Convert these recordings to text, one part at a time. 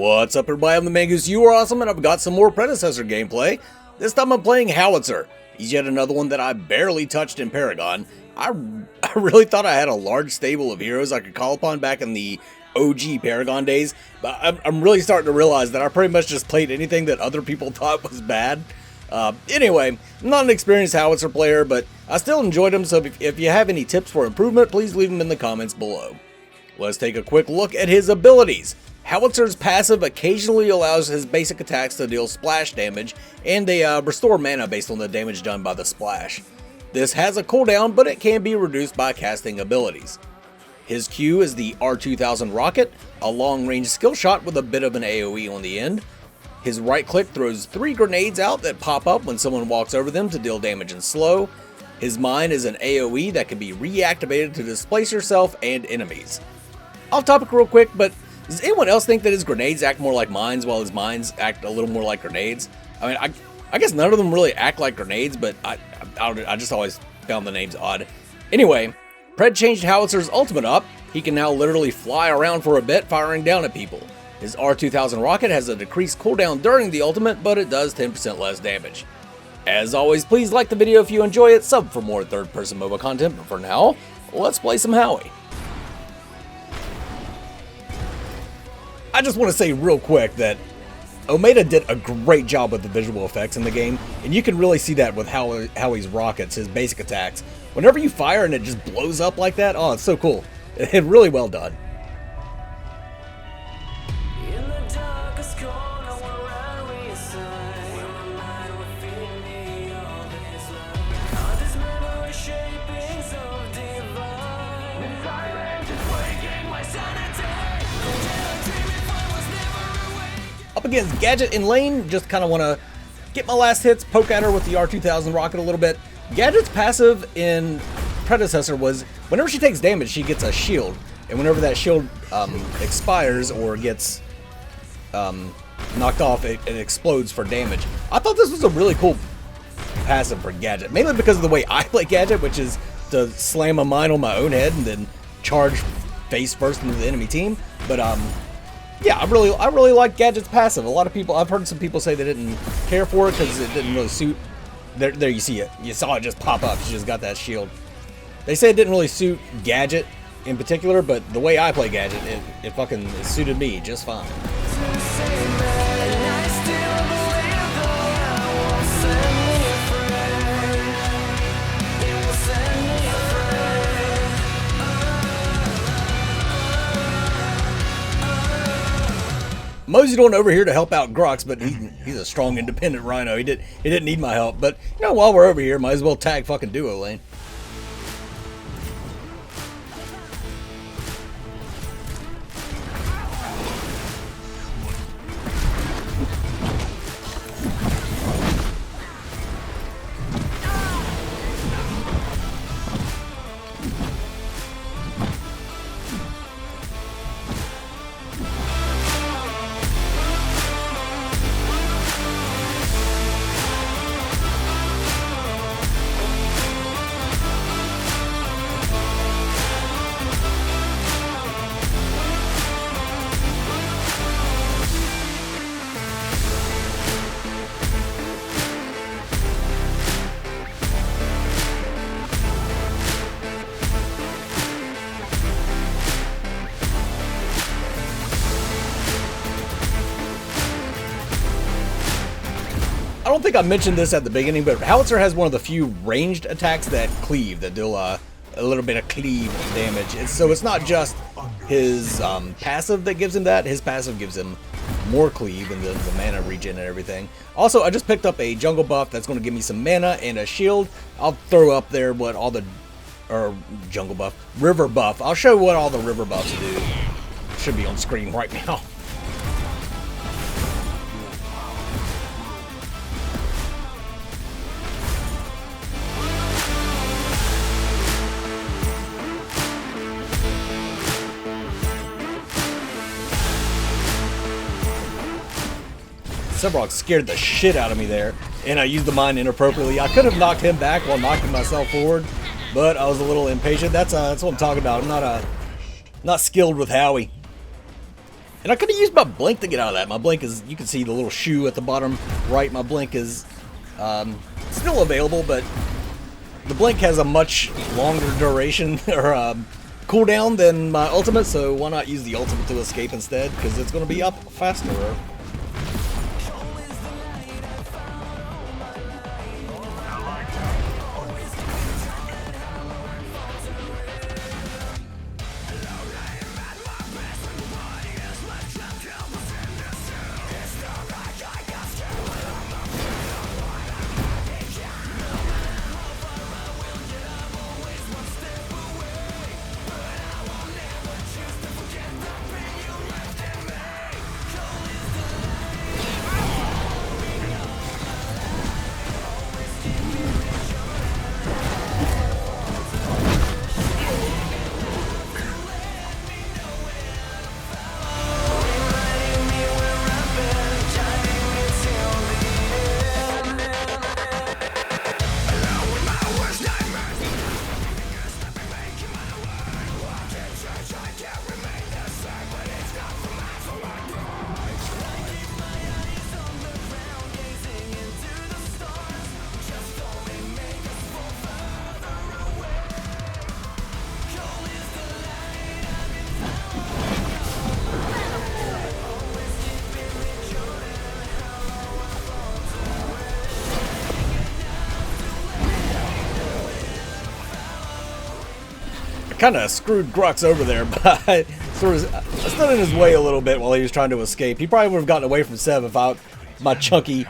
What's up everybody, I'm the Mangoose, you are awesome, and I've got some more Predecessor gameplay. This time I'm playing Howitzer. He's yet another one that I barely touched in Paragon. I really thought I had a large stable of heroes I could call upon back in the OG Paragon days, but I'm really starting to realize that I pretty much just played anything that other people thought was bad. Anyway, I'm not an experienced Howitzer player, but I still enjoyed him, so if you have any tips for improvement, please leave them in the comments below. Let's take a quick look at his abilities. Howitzer's passive occasionally allows his basic attacks to deal splash damage, and they restore mana based on the damage done by the splash. This has a cooldown, but it can be reduced by casting abilities. His Q is the R2000 Rocket, a long-range skill shot with a bit of an AoE on the end. His right click throws 3 grenades out that pop up when someone walks over them to deal damage and slow. His Mine is an AoE that can be reactivated to displace yourself and enemies. Off topic real quick, but does anyone else think that his grenades act more like mines while his mines act a little more like grenades? I mean, I guess none of them really act like grenades, but I just always found the names odd. Anyway, Pred changed Howitzer's ultimate up. He can now literally fly around for a bit, firing down at people. His R2000 rocket has a decreased cooldown during the ultimate, but it does 10% less damage. As always, please like the video if you enjoy it, sub for more third-person MOBA content, but for now, let's play some Howie. I just want to say real quick that Omeda did a great job with the visual effects in the game, and you can really see that with Howie's rockets, his basic attacks. Whenever you fire and it just blows up like that, oh, it's so cool. It's really well done. Up against Gadget in lane, just kind of want to get my last hits, poke at her with the R2000 rocket a little bit. Gadget's passive in Predecessor was, whenever she takes damage, she gets a shield. And whenever that shield expires or gets knocked off, it explodes for damage. I thought this was a really cool passive for Gadget, mainly because of the way I play Gadget, which is to slam a mine on my own head and then charge face first into the enemy team. But yeah, I really like Gadget's passive. A lot of people, I've heard some people say they didn't care for it because it didn't really suit. There you see it. You saw it just pop up. She just got that shield. They say it didn't really suit Gadget in particular, but the way I play Gadget, it suited me just fine. Moseyed on over here to help out Grux, but he's a strong, independent Rhino. He didn't need my help, but you know, while we're over here, might as well tag fucking duo lane. I don't think I mentioned this at the beginning, but Howitzer has one of the few ranged attacks that cleave, that deal a little bit of cleave damage. So it's not just his passive that gives him that. His passive gives him more cleave and the mana regen and everything. Also, I just picked up a jungle buff that's going to give me some mana and a shield. I'll throw up there what all the, or jungle buff, river buff. I'll show what all the river buffs do. Should be on screen right now. Sevarog scared the shit out of me there, and I used the mine inappropriately. I could have knocked him back while knocking myself forward, but I was a little impatient. That's what I'm talking about. I'm not skilled with Howie. And I could have used my blink to get out of that. My blink is, you can see the little shoe at the bottom right. My blink is still available, but the blink has a much longer duration or cooldown than my ultimate, so why not use the ultimate to escape instead? Because it's going to be up faster. Kind of screwed Grux over there, but I sort of stood in his way a little bit while he was trying to escape. He probably would have gotten away from Seb if my chunky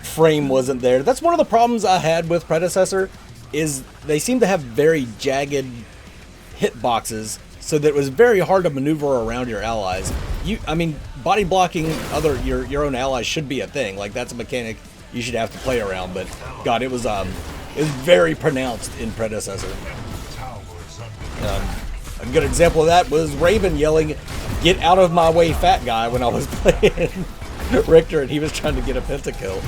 frame wasn't there. That's one of the problems I had with Predecessor, is they seem to have very jagged hitboxes, so that it was very hard to maneuver around your allies. I mean, body blocking your own allies should be a thing. Like, that's a mechanic you should have to play around. But God, it was very pronounced in Predecessor. A good example of that was Raven yelling, "Get out of my way, fat guy," when I was playing Richter and he was trying to get a pentakill.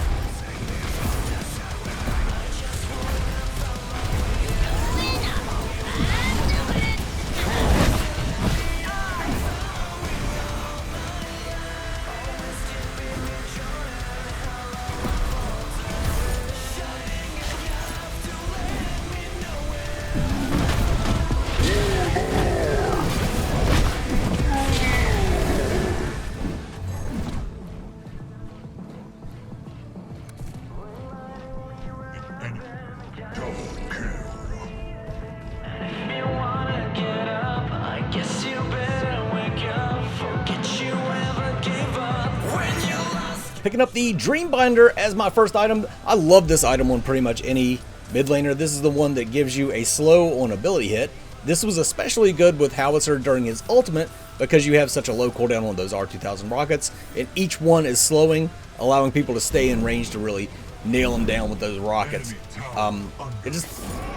Picking up the Dreambinder as my first item. I love this item on pretty much any mid laner. This is the one that gives you a slow on ability hit. This was especially good with Howitzer during his ultimate because you have such a low cooldown on those R2000 rockets, and each one is slowing, allowing people to stay in range to really nail him down with those rockets.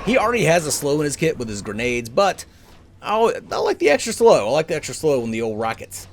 He already has a slow in his kit with his grenades, but I like the extra slow. I like the extra slow on the old rockets.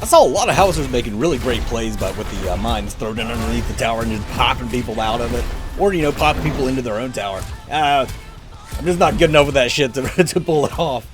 saw a lot of Howitzers making really great plays, but with the mines thrown in underneath the tower and just popping people out of it, or popping people into their own tower. I'm just not good enough with that shit to pull it off.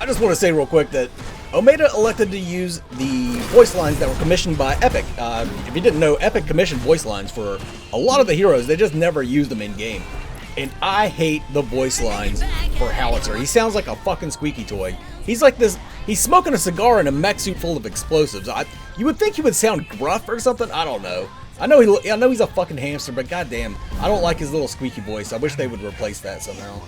I just want to say real quick that Omeda elected to use the voice lines that were commissioned by Epic. If you didn't know, Epic commissioned voice lines for a lot of the heroes. They just never used them in game. And I hate the voice lines for Howitzer. He sounds like a fucking squeaky toy. He's like this. He's smoking a cigar in a mech suit full of explosives. You would think he would sound gruff or something. I don't know. I know he's a fucking hamster, but goddamn, I don't like his little squeaky voice. I wish they would replace that somehow.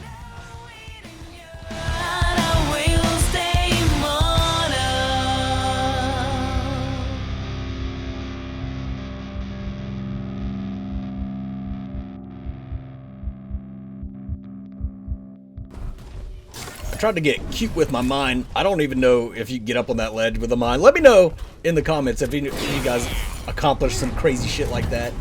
I tried to get cute with my mine. I don't even know if you can get up on that ledge with a mine. Let me know in the comments if you guys accomplished some crazy shit like that.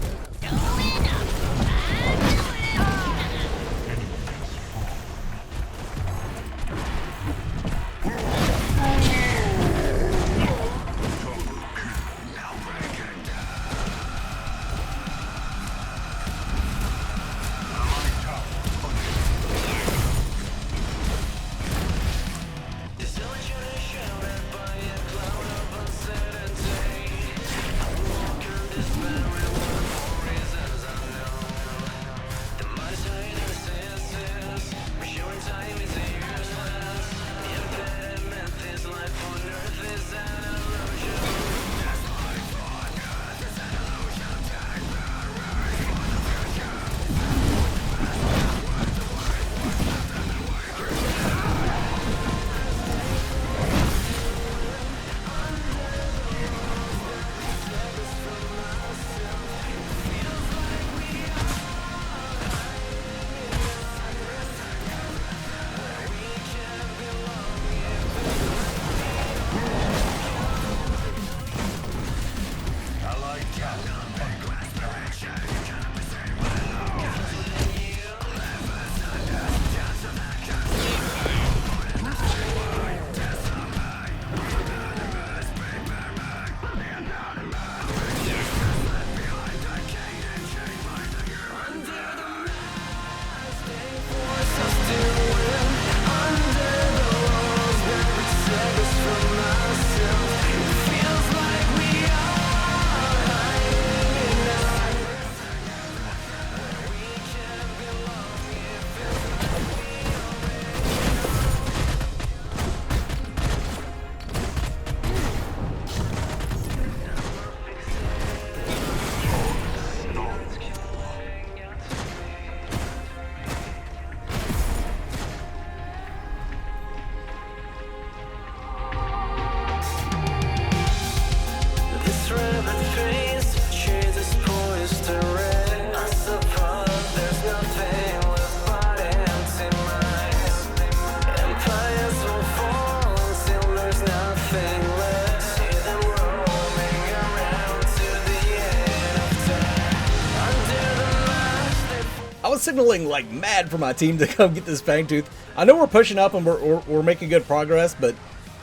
I was signaling like mad for my team to come get this Fangtooth. I know we're pushing up and we're making good progress, but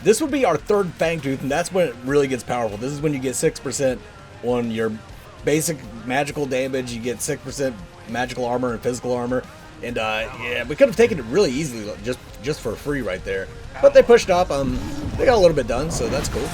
this would be our third Fangtooth, and that's when it really gets powerful. This is when you get 6% on your basic magical damage. You get 6% magical armor and physical armor. And yeah, we could have taken it really easily just for free right there. But they pushed up. They got a little bit done, so that's cool.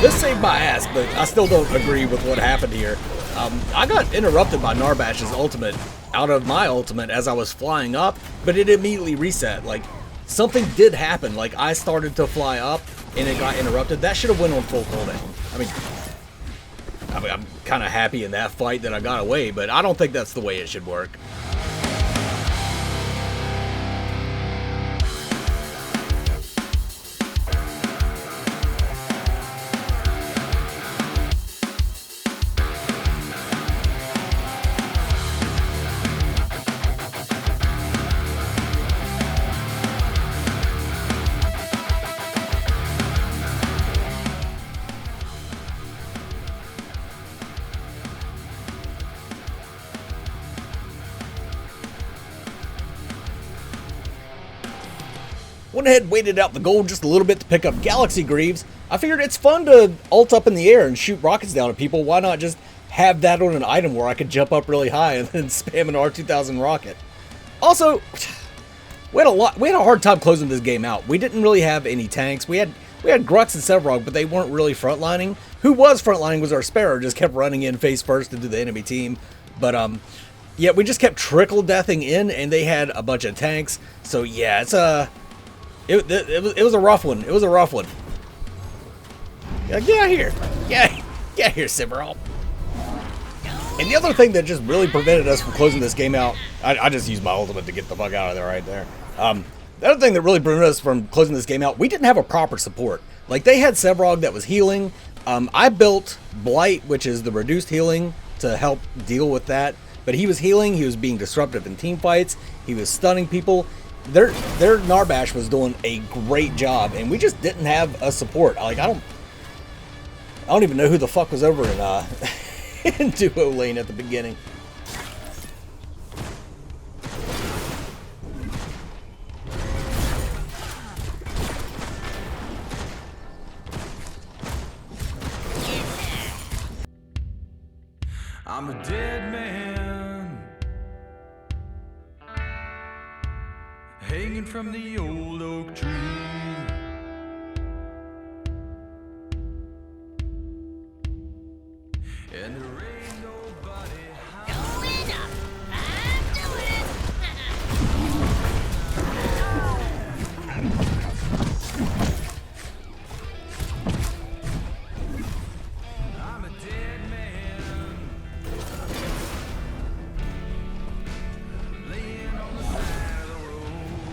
This saved my ass, but I still don't agree with what happened here. I got interrupted by Narbash's ultimate out of my ultimate as I was flying up, but it immediately reset. Like, something did happen. Like, I started to fly up, and it got interrupted. That should have went on full cooldown. I mean, I'm kind of happy in that fight that I got away, but I don't think that's the way it should work. Went ahead, waited out the gold just a little bit to pick up Galaxy Greaves. I figured it's fun to ult up in the air and shoot rockets down at people. Why not just have that on an item where I could jump up really high and then spam an R2000 rocket? Also, we had a hard time closing this game out. We didn't really have any tanks. We had Grux and Sevrog, but they weren't really frontlining. Who was frontlining was our Sparrow, just kept running in face first into the enemy team. But yeah, we just kept trickle deathing in, and they had a bunch of tanks. So yeah, it was a rough one. It was a rough one. Get out here. Get out here, Sevrog. And the other thing that just really prevented us from closing this game out, I just used my ultimate to get the fuck out of there right there. The other thing that really prevented us from closing this game out, we didn't have a proper support. Like, they had Sevrog that was healing. I built Blight, which is the reduced healing, to help deal with that. But he was healing, he was being disruptive in team fights, he was stunning people. Their Narbash was doing a great job, and we just didn't have a support. Like, I don't even know who the fuck was over in duo lane at the beginning. I'm a dead man, hanging from the old oak tree. And there ain't nobody Going up. I'm doing it. I'm a dead man, laying on the side of the road.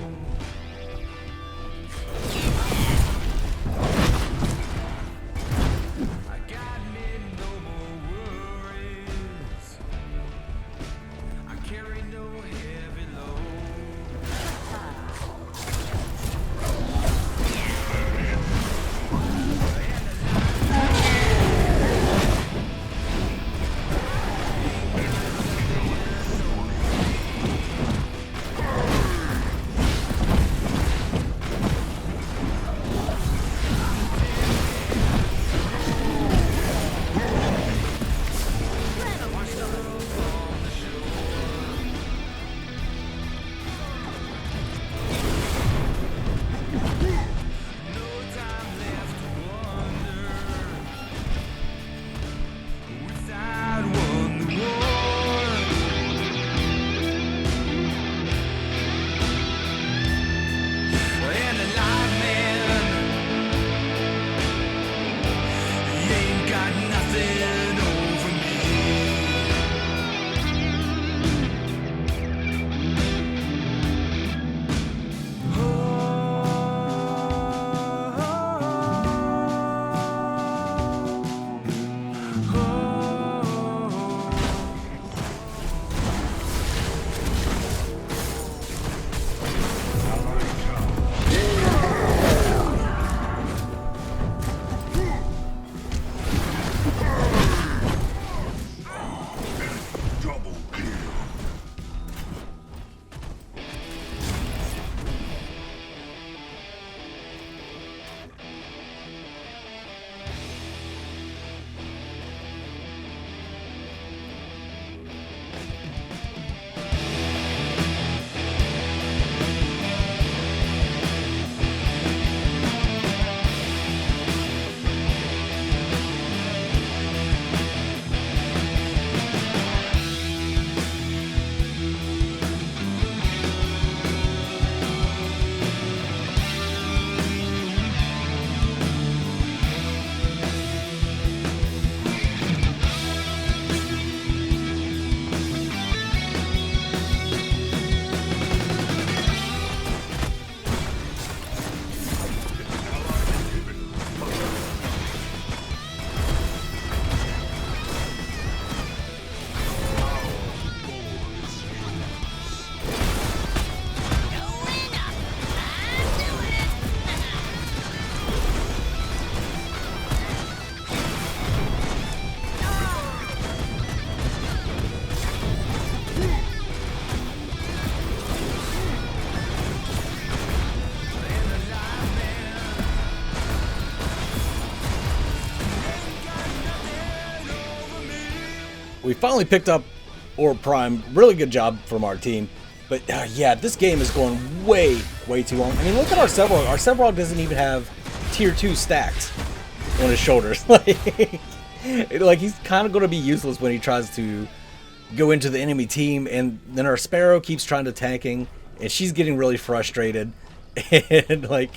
We finally picked up Orb Prime. Really good job from our team. But yeah, this game is going way too long. I mean, look at our Sevarog. Our Sevarog doesn't even have tier 2 stacks on his shoulders. Like he's kind of going to be useless when he tries to go into the enemy team. And then our Sparrow keeps trying to tanking, and she's getting really frustrated. And like,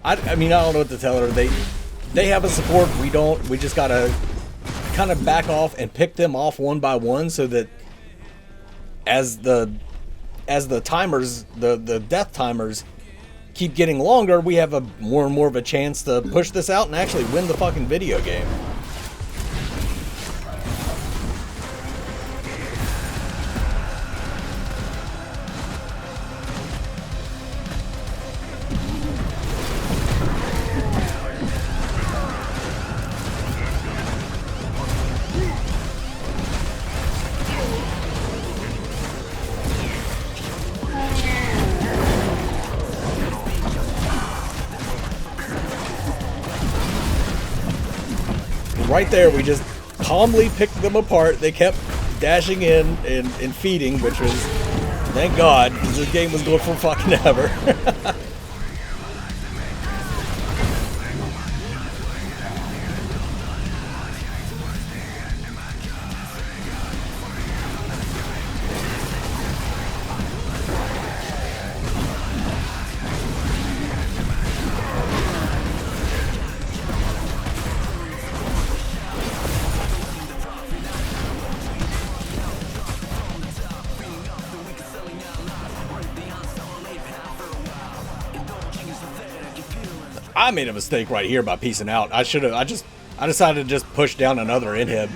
I mean, I don't know what to tell her. They have a support, we don't. We just gotta kind of back off and pick them off one by one, so that as the timers, the death timers keep getting longer, we have a more and more of a chance to push this out and actually win the fucking video game. Right there, we just calmly picked them apart. They kept dashing in and feeding, which was, thank God, because this game was going for fucking ever. I made a mistake right here by piecing out. I decided to just push down another inhib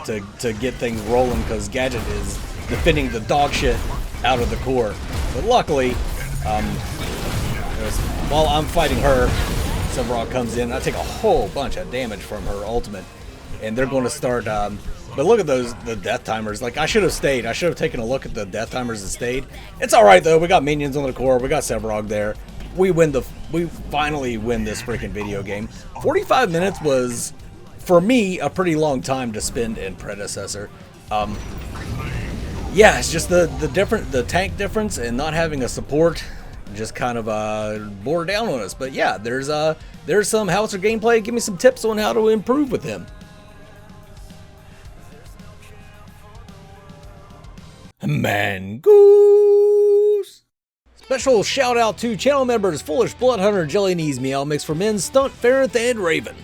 to get things rolling, because Gadget is defending the dog shit out of the core. But luckily, while I'm fighting her, Sevarog comes in. I take a whole bunch of damage from her ultimate, and they're going to start. But look at the death timers. Like, I should have stayed. I should have taken a look at the death timers and stayed. It's all right though. We got minions on the core. We got Sevarog there. We finally win this freaking video game. 45 minutes was, for me, a pretty long time to spend in Predecessor. Yeah, it's just the tank difference and not having a support just kind of bore down on us. But yeah, there's some Howitzer gameplay. Give me some tips on how to improve with him. Mangoose. Special shout out to channel members Foolish Bloodhunter, Jelly Knees, Meow Mix for Men, Stunt, Ferrith, and Raven.